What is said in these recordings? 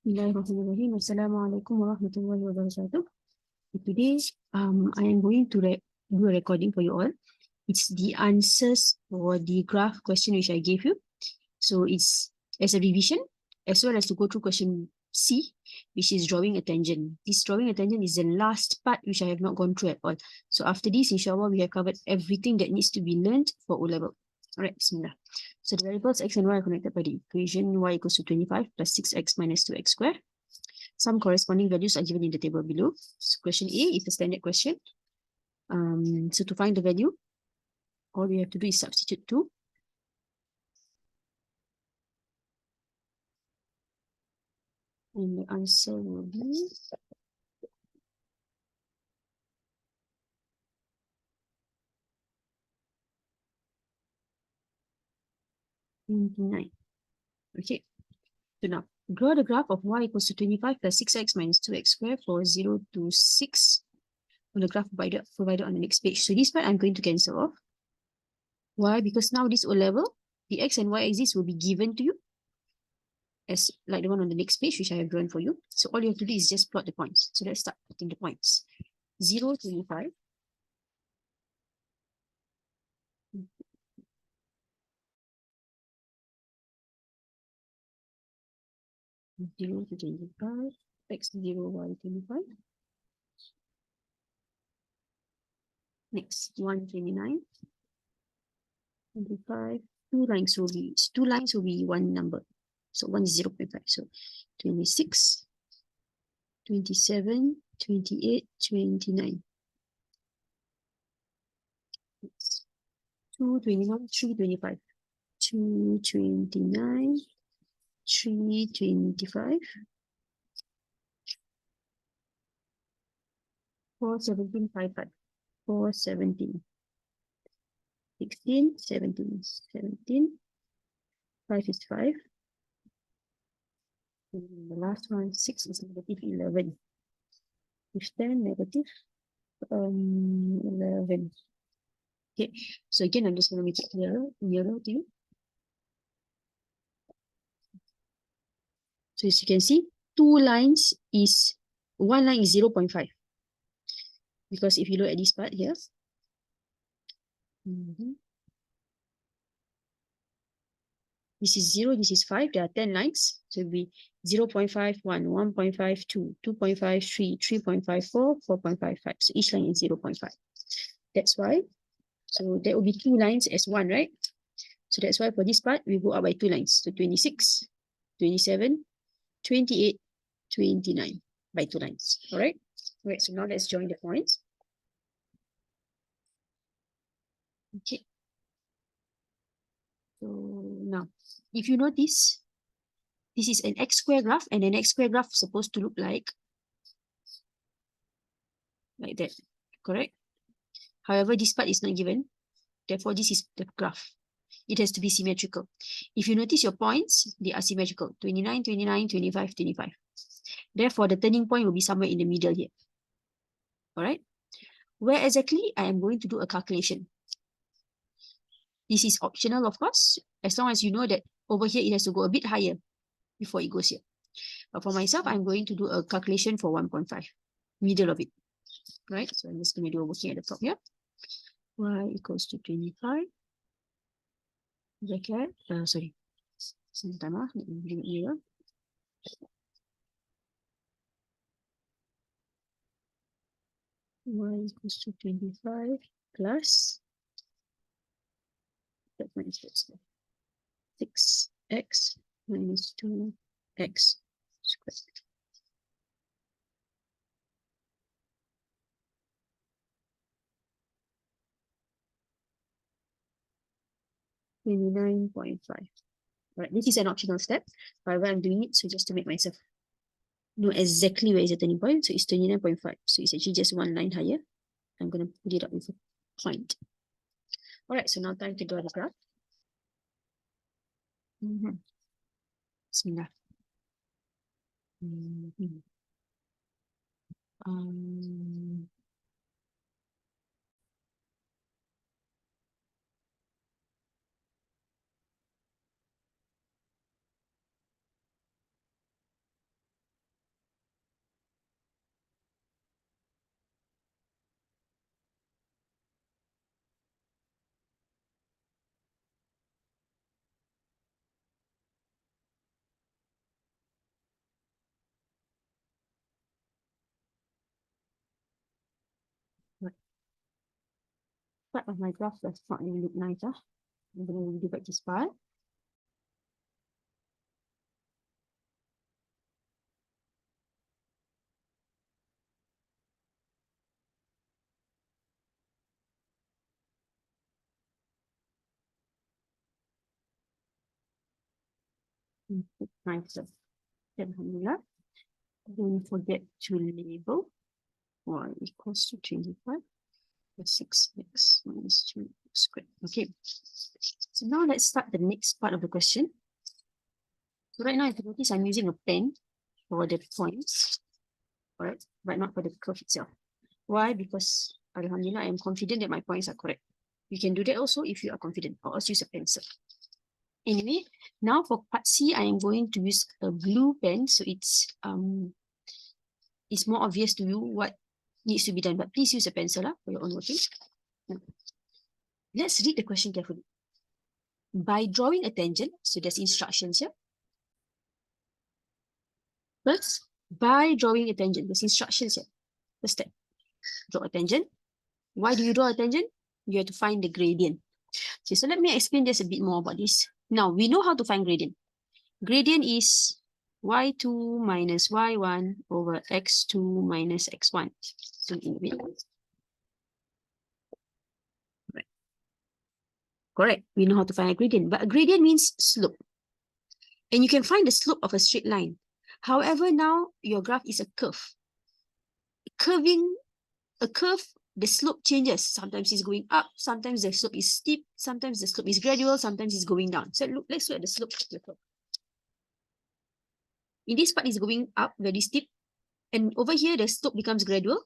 Bismillahirrahmanirrahim. Assalamualaikum warahmatullahi wabarakatuh. Today, I am going to do a recording for you all. It's the answers for the graph question which I gave you. So it's as a revision, as well as to go through question C, which is drawing a tangent. This drawing a tangent is the last part which I have not gone through at all. So after this, inshallah, we have covered everything that needs to be learned for O-level. Alright, bismillah. So the variables x and y are connected by the equation y equals to 25 plus 6x minus 2x squared. Some corresponding values are given in the table below. So question A is a standard question. So to find the value, all we have to do is substitute 2. And the answer will be 29. Okay. So now, draw the graph of y equals to 25 plus 6x minus 2x squared for 0 to 6 on the graph provided on the next page. So this part I'm going to cancel off. Why? Because now this O-level, the x and y axis will be given to you as like the one on the next page, which I have drawn for you. So all you have to do is just plot the points. So let's start putting the points. 0, 25. 0 to 25, x 0, y 25. Next, 129, 25. Two lines will be one number. So 1 is 0 0.5. So 26, 27, 28, 29. 229, 325. 229, 325. 417, 55. 417. 16, 17, 17. 5 is 5. And the last one, 6 is negative 11. With 10, negative 11. Okay, so again, I'm just going to make it nearer to you. So as you can see, one line is 0 0.5. Because if you look at this part here, this is 0, this is 5, there are 10 lines. So it will be 0 0.51, 1.52, 2.53, 3.54, 4.55. So each line is 0 0.5. That's why. So there will be 2 lines as 1, right? So that's why for this part, we go up by 2 lines. So 26, 27, 28, 29 by 2 lines. All right? All right, so now let's join the points. Okay. So now, if you notice, this is an x square graph, and an x square graph is supposed to look like that, correct? However, this part is not given. Therefore, this is the graph. It has to be symmetrical. If you notice your points, they are symmetrical. 29, 29, 25, 25. Therefore, the turning point will be somewhere in the middle here. All right? Where exactly? I am going to do a calculation. This is optional, of course, as long as you know that over here it has to go a bit higher before it goes here. But for myself, I'm going to do a calculation for 1.5, middle of it. Right? So I'm just going to do a working at the top here. Y equals to 25. Bracket, sorry. Sometime, let me bring it here. Y equals to 25 plus, that minus 6x minus 2x squared. 29.5. Right, this is an optional step. However, I'm doing it so just to make myself know exactly where is the turning point. So it's 29.5. So it's actually just one line higher. I'm going to put it up with a point. All right, so now time to draw the graph. Bismillah. part of my graph does not really look nice. I'm going to divide this part. Nicer. Alhamdulillah. Don't forget to label y equals to 25 plus 6x minus 2 squared. Okay. So now let's start the next part of the question. So right now, if you notice, I'm using a pen for the points, alright, but not for the curve itself. Why? Because Alhamdulillah, I am confident that my points are correct. You can do that also if you are confident, or else use a pencil. Anyway, now for part C, I am going to use a blue pen, so it's more obvious to you what needs to be done. But please use a pencil for your own working. Now, let's read the question carefully. By drawing a tangent, so there's instructions here. First, by drawing a tangent, there's instructions here. First step, draw a tangent. Why do you draw a tangent? You have to find the gradient. Okay, so let me explain just a bit more about this. Now, we know how to find gradient. Gradient is y2 minus y1 over x2 minus x1. So in a bit. Right. Correct. We know how to find a gradient, but a gradient means slope. And you can find the slope of a straight line. However, now your graph is a curve. A curve, the slope changes. Sometimes it's going up, sometimes the slope is steep, sometimes the slope is gradual, sometimes it's going down. So let's look at the slope of the curve. In this part, it's going up, very steep. And over here, the slope becomes gradual.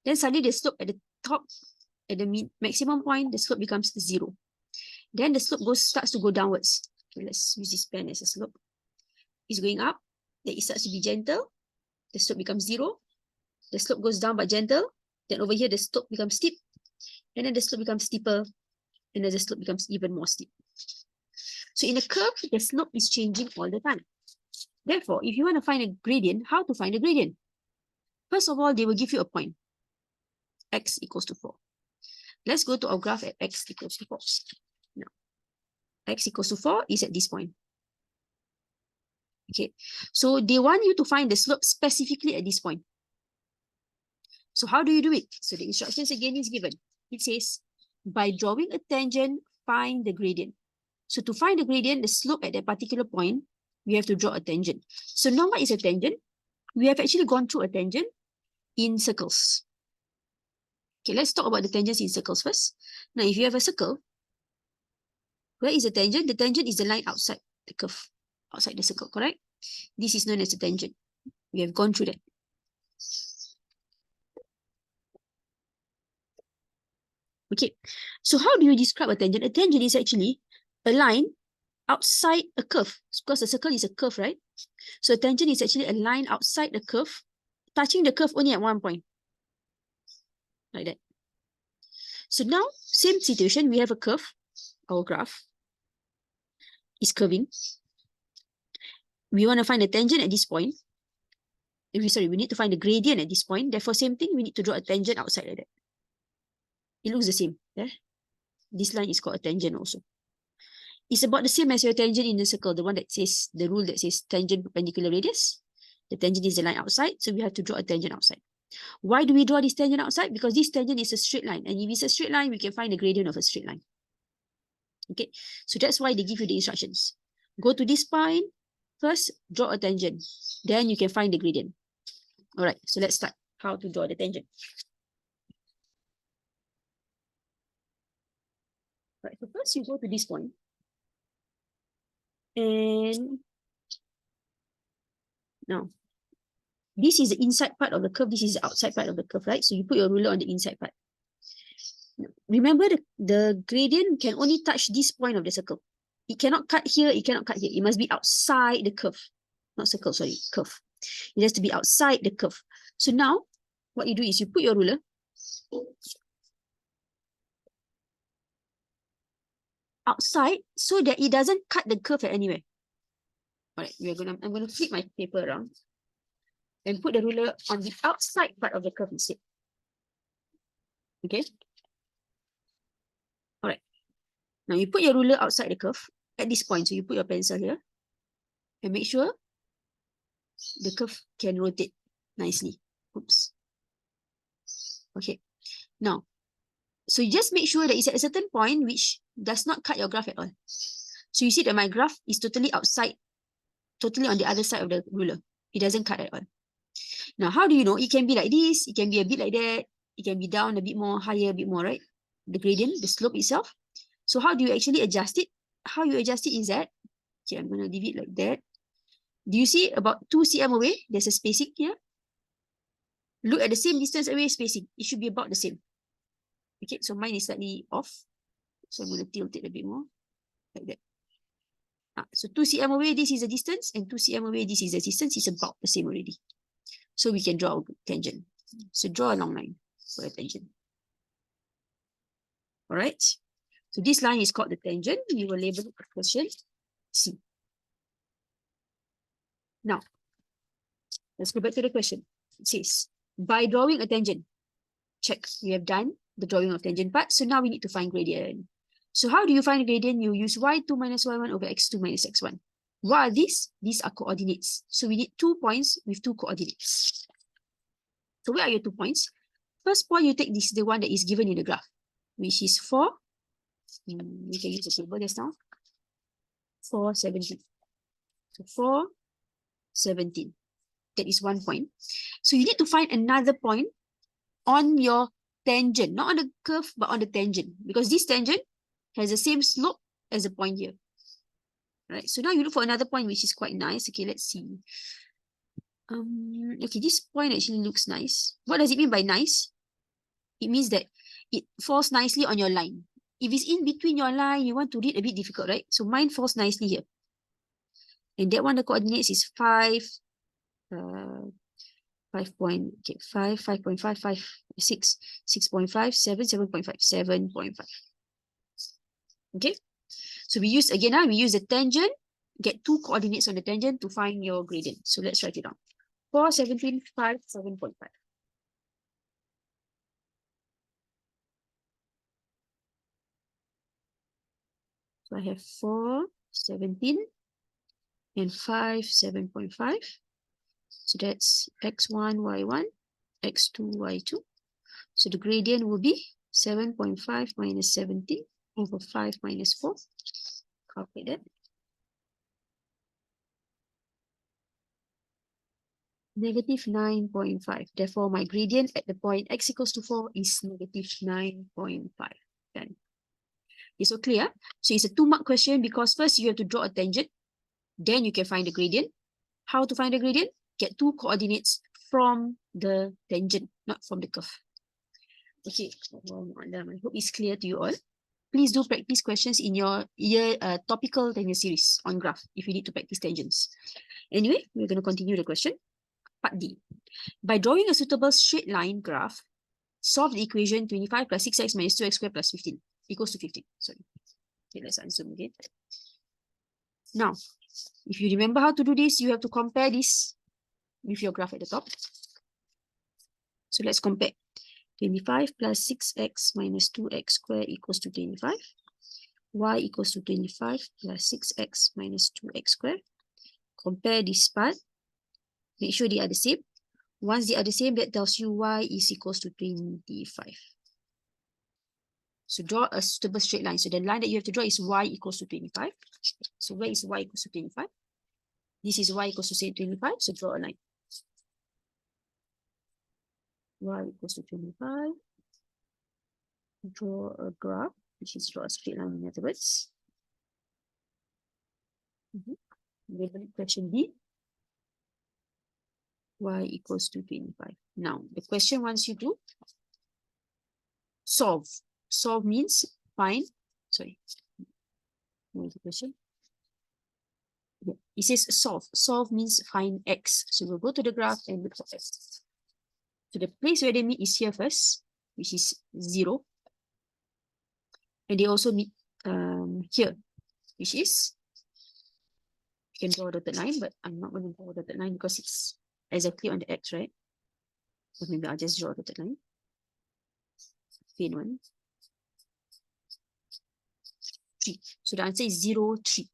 Then suddenly the slope at the top, at the maximum point, the slope becomes 0. Then the slope starts to go downwards. Okay, let's use this pen as a slope. It's going up, then it starts to be gentle. The slope becomes 0. The slope goes down but gentle. Then over here, the slope becomes steep. And then the slope becomes steeper. And then the slope becomes even more steep. So in a curve, the slope is changing all the time. Therefore, if you want to find a gradient, how to find a gradient? First of all, they will give you a point. X equals to 4. Let's go to our graph at x equals to 4. Now, x equals to 4 is at this point. Okay, so they want you to find the slope specifically at this point. So how do you do it? So the instructions again is given. It says, by drawing a tangent, find the gradient. So to find the gradient, the slope at that particular point, we have to draw a tangent. So now what is a tangent? We have actually gone through a tangent in circles. Okay, let's talk about the tangents in circles first. Now, if you have a circle, where is the tangent? The tangent is the line outside the curve, outside the circle, correct? This is known as a tangent. We have gone through that. Okay, so how do you describe a tangent? A tangent is actually a line outside a curve, because a circle is a curve, right? So a tangent is actually a line outside the curve, touching the curve only at one point, like that. So now, same situation, we have a curve, our graph is curving. We want to find a tangent at this point. We need to find the gradient at this point. Therefore, same thing, we need to draw a tangent outside like that. It looks the same. This line is called a tangent also. It's about the same as your tangent in the circle, the one that says, the rule that says tangent perpendicular radius. The tangent is the line outside, so we have to draw a tangent outside. Why do we draw this tangent outside? Because this tangent is a straight line. And if it's a straight line, we can find the gradient of a straight line. Okay, so that's why they give you the instructions. Go to this point, first draw a tangent. Then you can find the gradient. All right, so let's start how to draw the tangent. Right, so first you go to this point. And now, this is the inside part of the curve. This is the outside part of the curve, right? So you put your ruler on the inside part. Remember, the gradient can only touch this point of the circle. It cannot cut here, it cannot cut here. It must be outside the curve. Not circle, sorry, curve. It has to be outside the curve. So now, what you do is you put your ruler outside so that it doesn't cut the curve at anywhere. All right, I'm gonna flip my paper around and put the ruler on the outside part of the curve instead. Okay. Now you put your ruler outside the curve at this point. So you put your pencil here and make sure the curve can rotate nicely. Oops. Okay. Now, so you just make sure that it's at a certain point which does not cut your graph at all. So you see that my graph is totally outside, totally on the other side of the ruler. It doesn't cut at all. Now, how do you know? It can be like this. It can be a bit like that. It can be down a bit more, higher, a bit more, right? The gradient, the slope itself. So how do you actually adjust it? How you adjust it is that, okay, I'm going to leave it like that. Do you see about 2 cm away? There's a spacing here. Look at the same distance away spacing. It should be about the same. Okay, so mine is slightly off. So I'm going to tilt it a bit more, like that. So 2 cm away, this is the distance, and 2 cm away, this is the distance. It's about the same already. So we can draw a tangent. So draw a long line for a tangent. All right. So this line is called the tangent. We will label it question C. Now, let's go back to the question. It says, by drawing a tangent, check. We have done the drawing of tangent part. So now we need to find gradient. So how do you find gradient? You use y2 minus y1 over x2 minus x1. What are these? These are coordinates. So we need 2 points with 2 coordinates. So where are your 2 points? First point, you take this, the one that is given in the graph, which is 4. We can use the table just now. 4, 17. So 4, 17. That is 1 point. So you need to find another point on your tangent, not on the curve, but on the tangent, because this tangent has the same slope as the point here. Right. So now you look for another point which is quite nice. Okay, let's see. Okay, this point actually looks nice. What does it mean by nice? It means that it falls nicely on your line. If it's in between your line, you want to read a bit difficult, right? So mine falls nicely here. And that one, the coordinates is 5, 5 point, okay, 5, 5.5, 5, 6, 6.5, 7, 7.5, 7.5. Okay, so we use, again, we use the tangent, get 2 coordinates on the tangent to find your gradient. So let's write it down. 4, 17, 5, 7.5. So I have 4, 17, and 5, 7.5. So that's x1, y1, x2, y2. So the gradient will be 7.5 minus 17 over 5 minus 4. Calculate that. Negative 9.5. Therefore, my gradient at the point x equals to 4 is negative 9.5. Then it's so clear. So it's a 2-mark question because first you have to draw a tangent. Then you can find the gradient. How to find the gradient? Get 2 coordinates from the tangent, not from the curve. Okay, I hope it's clear to you all. Please do practice questions in your topical tangent series on graph if you need to practice tangents. Anyway, we're going to continue the question. Part D. By drawing a suitable straight line graph, solve the equation 25 plus 6x minus 2x squared plus 15 equals to 15. Sorry. Okay, let's unzoom again. Now, if you remember how to do this, you have to compare this with your graph at the top. So let's compare. 25 plus 6x minus 2x squared equals to 25. Y equals to 25 plus 6x minus 2x squared. Compare this part. Make sure they are the same. Once they are the same, that tells you y is equals to 25. So draw a suitable straight line. So the line that you have to draw is y equals to 25. So where is y equals to 25? This is y equals to 25. So draw a line. Y equals to 25. Draw a graph, which is draw a straight line in other words. Label question D. Y equals to 25. Now, the question wants you to solve. Solve means find. Sorry. What is the question? Yeah. It says solve. Solve means find x. So we'll go to the graph and look for x. So the place where they meet is here first, which is 0. And they also meet here, which is, you can draw a dotted line, but I'm not going to draw a dotted line because it's exactly on the x, right? So maybe I'll just draw a dotted line. Thin one. 3. So the answer is 0, 3.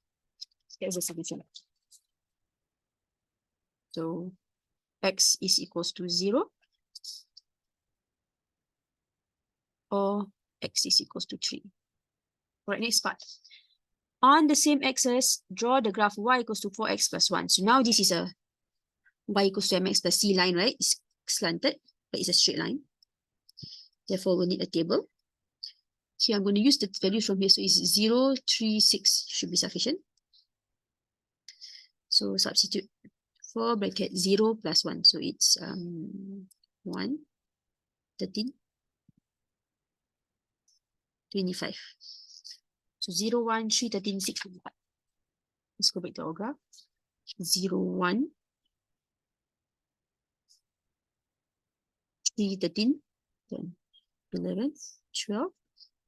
That's the solution. So x is equals to 0 or x is equals to 3. All right, next part. On the same axis, draw the graph y equals to 4x plus 1. So now this is a y equals to mx plus c line, right? It's slanted, but it's a straight line. Therefore, we need a table. Here, I'm going to use the values from here. So it's 0, 3, 6 should be sufficient. So substitute 4 bracket 0 plus 1. So it's 1, 13, 25. So 0, 1, 3, 13, 6, 25. Let's go back to our graph. 0, 1, 3, 13, 10, 11, 12,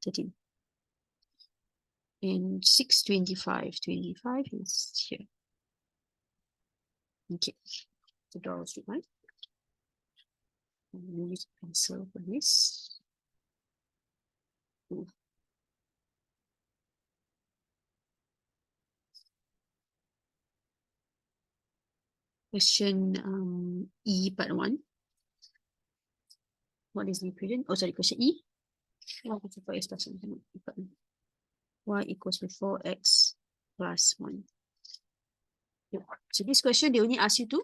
13. And 6, 25. 25 is here. Okay. So draw a straight line. I'm use a pencil for this. Question E part 1. What is the equation? Oh, sorry, question E. Y equals to 4x plus 1. Y equals to 4x plus 1. So this question, they only ask you to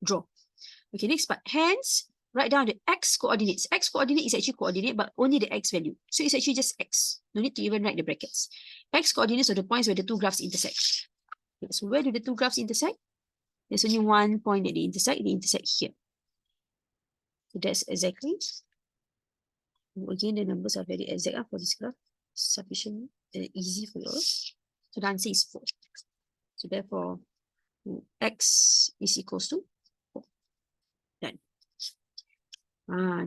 draw. Okay, next part. Hence, write down the x coordinates. X coordinate is actually coordinate, but only the x value. So it's actually just x. No need to even write the brackets. X coordinates are the points where the two graphs intersect. Okay, so where do the two graphs intersect? There's only one point that they intersect. They intersect here. So that's exactly. Again, the numbers are very exact for this graph. Sufficient easy for you all. So the answer is 4. So therefore, x is equals to 4. Done.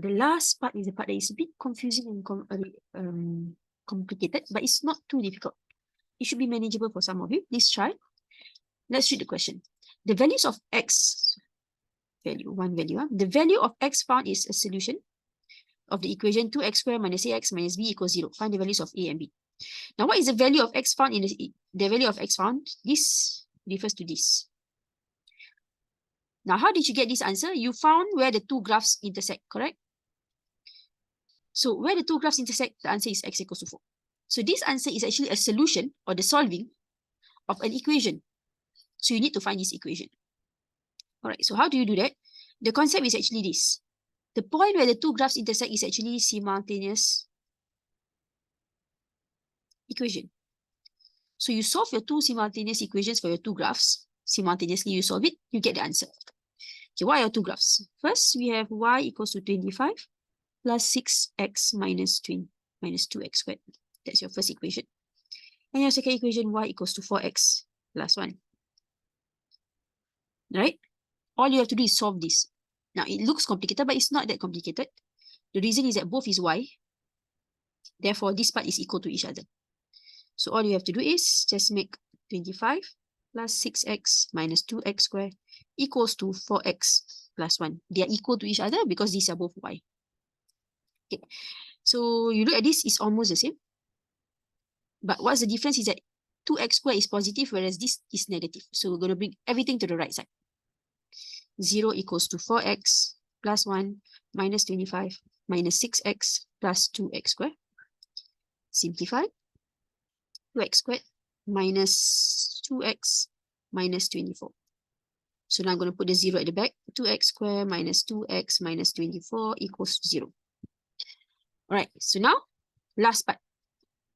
The last part is the part that is a bit confusing and complicated, but it's not too difficult. It should be manageable for some of you. Please try. Let's read the question. The values of x, one value. The value of x found is a solution of the equation 2x squared minus ax minus b equals 0. Find the values of a and b. Now, what is the value of x found in the value of x found? This refers to this. Now, how did you get this answer? You found where the two graphs intersect, correct? So where the two graphs intersect, the answer is x equals to 4. So this answer is actually a solution or the solving of an equation. So you need to find this equation. All right, so how do you do that? The concept is actually this. The point where the two graphs intersect is actually simultaneous equation. So you solve your two simultaneous equations for your two graphs. Simultaneously, you solve it, you get the answer. Okay, what are your two graphs? First, we have y equals to 25 plus 6x minus 2x squared. That's your first equation. And your second equation, y equals to 4x plus 1. Right? All you have to do is solve this. Now, it looks complicated, but it's not that complicated. The reason is that both is y. Therefore, this part is equal to each other. So all you have to do is just make 25 plus 6x minus 2x squared equals to 4x plus 1. They are equal to each other because these are both y. Okay. So you look at this, it's almost the same. But what's the difference is that 2x squared is positive, whereas this is negative. So we're going to bring everything to the right side. 0 equals to 4x plus 1 minus 25 minus 6x plus 2x squared. Simplify. 2x squared minus 2x minus 24. So now I'm going to put the 0 at the back. 2x squared minus 2x minus 24 equals 0. All right, so now, last part.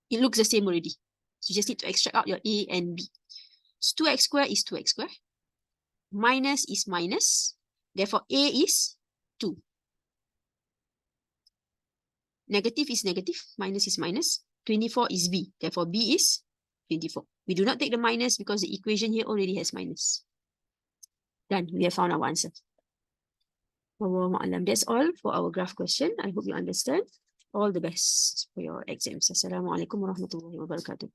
It looks the same already. So you just need to extract out your a and b. So 2x squared is 2x squared. Minus is minus. Therefore, a is 2. Negative is negative. Minus is minus. 24 is b. Therefore, b is 24. We do not take the minus because the equation here already has minus. Done. We have found our answer. That's all for our graph question. I hope you understand. All the best for your exams. Assalamualaikum warahmatullahi wabarakatuh.